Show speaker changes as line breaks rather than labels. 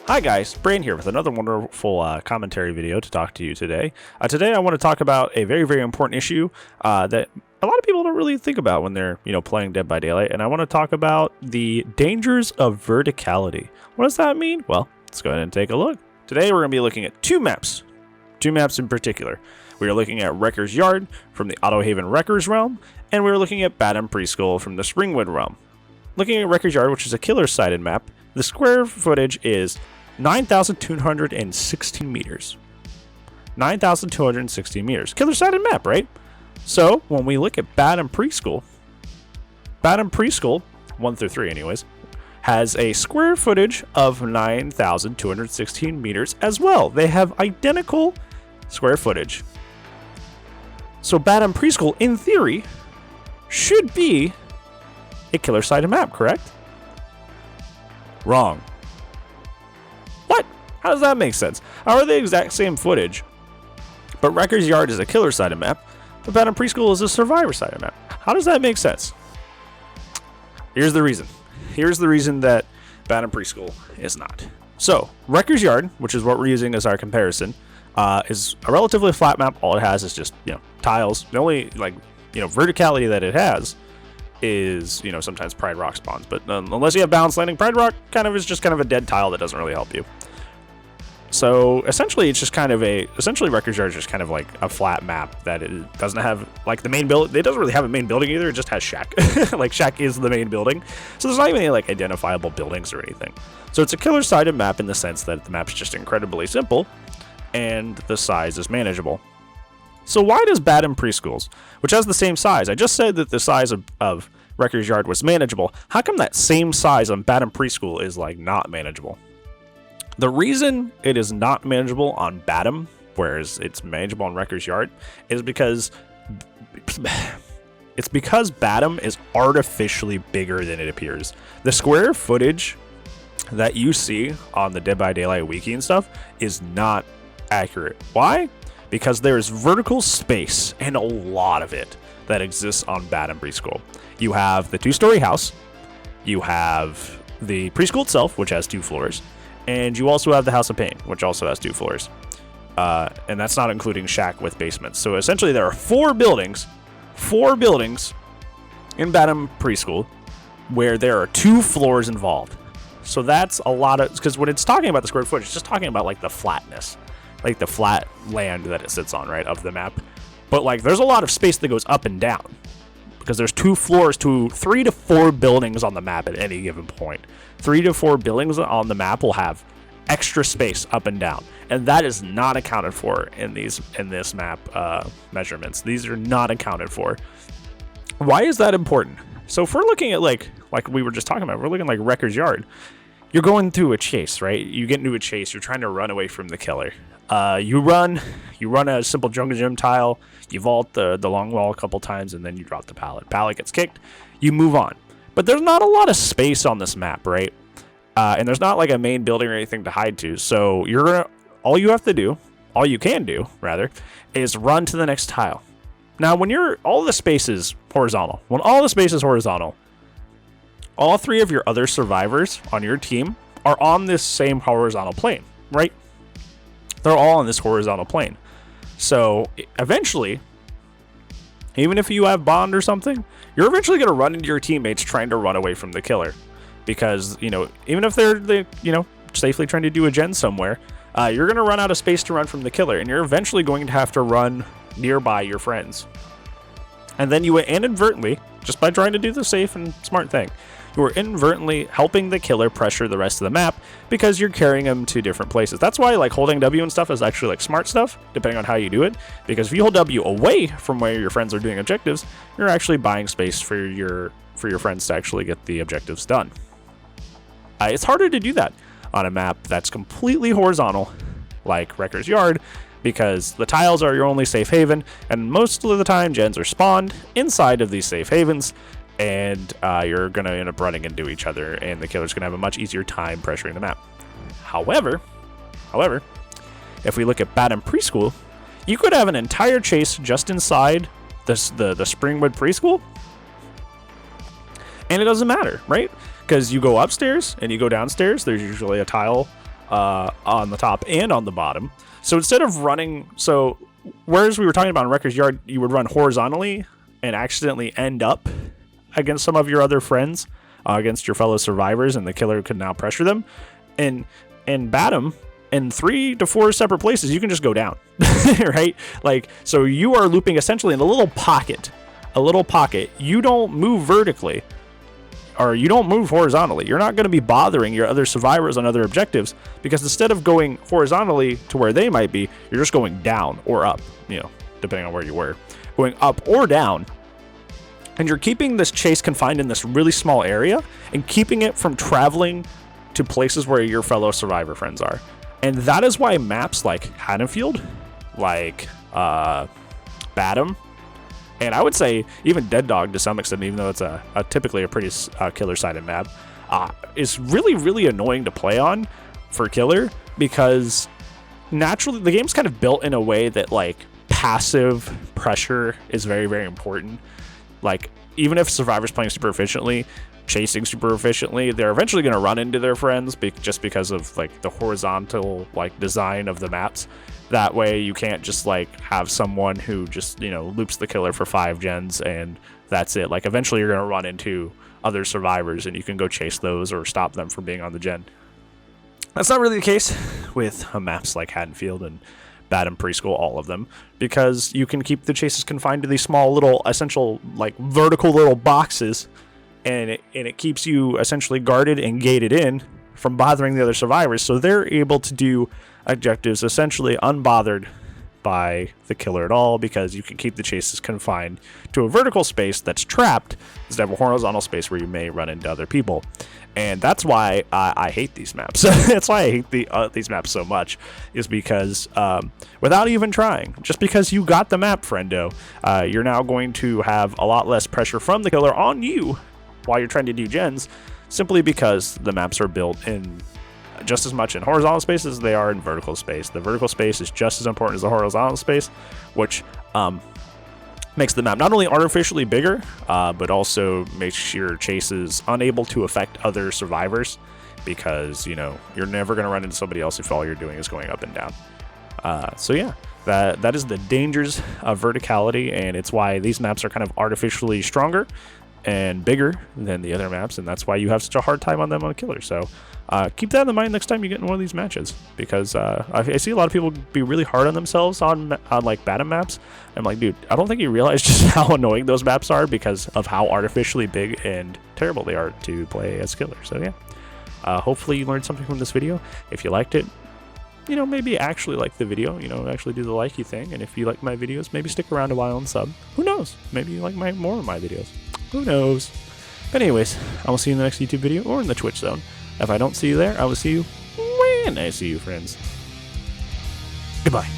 Hi guys, Brain here with another wonderful commentary video to talk to you today. Today I want to talk about a very, very important issue that a lot of people don't really think about when they're, playing Dead by Daylight, and I want to talk about the dangers of verticality. What does that mean? Well, let's go ahead and take a look. Today we're going to be looking at two maps in particular. We are looking at Wrecker's Yard from the Autohaven Wreckers realm, and we're looking at Badham Preschool from the Springwood realm. Looking at Wrecker's Yard, which is a killer-sided map, the square footage is 9,216 meters. 9,216 meters. Killer-sided map, right? So, when we look at Badham Preschool, 1 through 3 anyways, has a square footage of 9,216 meters as well. They have identical square footage. So Badham Preschool, in theory, should be a killer-sided map, correct? Wrong. What? How does that make sense? How are they the exact same footage? But Wrecker's Yard is a killer-sided map, but Badham Preschool is a survivor-sided map. How does that make sense? Here's the reason. Here's the reason that Badham Preschool is not. So, Wrecker's Yard, which is what we're using as our comparison, is a relatively flat map. All it has is just, tiles. The only, verticality that it has is, sometimes Pride Rock spawns. But unless you have Balanced Landing, Pride Rock is just kind of a dead tile that doesn't really help you. So essentially, it's just essentially Wrecker's Yard is just kind of like a flat map that it doesn't have, the main build. It doesn't really have a main building either. It just has Shack. Shack is the main building. So there's not even any, identifiable buildings or anything. So it's a killer-sided map in the sense that the map's just incredibly simple and the size is manageable. So why does Badham Preschools, which has the same size, I just said that the size of Wrecker's Yard was manageable, how come that same size on Badham Preschool is, not manageable? The reason it is not manageable on Badham, whereas it's manageable on Wrecker's Yard, is because Badham is artificially bigger than it appears. The square footage that you see on the Dead by Daylight wiki and stuff is not accurate. Why? Because there's vertical space, and a lot of it, that exists on Badham Preschool. You have the 2-story house, you have the preschool itself, which has 2 floors, and you also have the House of Pain, which also has 2 floors. And that's not including Shack with basements. So essentially there are 4 buildings in Badham Preschool where there are 2 floors involved. So that's a lot of, because when it's talking about the square footage, it's just talking about the flatness, the flat land that it sits on, right, of the map. But there's a lot of space that goes up and down because there's 2 floors to 3 to 4 buildings on the map at any given point. 3 to 4 buildings on the map will have extra space up and down, and that is not accounted for in this map measurements. These are not accounted for. Why is that important? So if we're looking at like we were just talking about, we're looking like Wrecker's Yard. You're going through a chase, right? You get into a chase. You're trying to run away from the killer. You run a simple jungle gym tile. You vault the long wall a couple times, and then you drop the pallet. Pallet gets kicked. You move on. But there's not a lot of space on this map, right? And there's not a main building or anything to hide to. So all you can do, is run to the next tile. Now, when all the space is horizontal, all 3 of your other survivors on your team are on this same horizontal plane, right? They're all on this horizontal plane. So eventually, even if you have bond or something, you're eventually going to run into your teammates trying to run away from the killer. Because, even if they're safely trying to do a gen somewhere, you're going to run out of space to run from the killer. And you're eventually going to have to run nearby your friends. And then you inadvertently, just by trying to do the safe and smart thing, you are inadvertently helping the killer pressure the rest of the map because you're carrying them to different places. That's why holding W and stuff is actually smart stuff, depending on how you do it. Because if you hold W away from where your friends are doing objectives, you're actually buying space for your friends to actually get the objectives done. It's harder to do that on a map that's completely horizontal, like Wrecker's Yard, because the tiles are your only safe haven, and most of the time gens are spawned inside of these safe havens, and you're going to end up running into each other, and the killer's going to have a much easier time pressuring the map. However, if we look at Badham Preschool, you could have an entire chase just inside the Springwood Preschool, and it doesn't matter, right? Because you go upstairs and you go downstairs, there's usually a tile on the top and on the bottom. So instead of running, so whereas we were talking about in Wrecker's Yard, you would run horizontally and accidentally end up against some of your other friends, against your fellow survivors, and the killer could now pressure them. And Batum, in 3 to 4 separate places, you can just go down, right? Like, so you are looping essentially in a little pocket. You don't move vertically, or you don't move horizontally. You're not going to be bothering your other survivors on other objectives, because instead of going horizontally to where they might be, you're just going down or up, you know, depending on where you were, going up or down. And you're keeping this chase confined in this really small area and keeping it from traveling to places where your fellow survivor friends are. And that is why maps like Haddonfield, like Batum, and I would say even Dead Dog to some extent, even though it's a typically a pretty killer-sided map, is really, really annoying to play on for killer, because naturally the game's kind of built in a way that like passive pressure is very, very important. Like, even if survivors playing super efficiently, chasing super efficiently, they're eventually going to run into their friends just because of like the horizontal like design of the maps. That way you can't just like have someone who just, you know, loops the killer for 5 gens and that's it. Like, eventually you're going to run into other survivors and you can go chase those or stop them from being on the gen. That's not really the case with maps like Haddonfield and Batum Preschool, all of them, because you can keep the chases confined to these small little essential like vertical little boxes, and it keeps you essentially guarded and gated in from bothering the other survivors, so they're able to do objectives essentially unbothered by the killer at all, because you can keep the chases confined to a vertical space that's trapped instead of a horizontal space where you may run into other people. And that's why I hate these maps. That's why I hate these maps so much, is because without even trying, just because you got the map, friendo, you're now going to have a lot less pressure from the killer on you while you're trying to do gens, simply because the maps are built in just as much in horizontal space as they are in vertical space. The vertical space is just as important as the horizontal space, which makes the map not only artificially bigger, but also makes your chases unable to affect other survivors, because, you know, you're never going to run into somebody else if all you're doing is going up and down. So yeah, that is the dangers of verticality, and it's why these maps are kind of artificially stronger and bigger than the other maps, and that's why you have such a hard time on them on a killer. So keep that in mind next time you get in one of these matches, because I see a lot of people be really hard on themselves on like Batum maps. I'm like, dude, I don't think you realize just how annoying those maps are because of how artificially big and terrible they are to play as killer. So yeah, hopefully you learned something from this video. If you liked it, you know, maybe actually like the video, you know, actually do the likey thing. And if you like my videos, maybe stick around a while and sub. Who knows? Maybe you like more of my videos. Who knows? But anyways, I will see you in the next YouTube video or in the Twitch zone. If I don't see you there, I will see you when I see you, friends. Goodbye.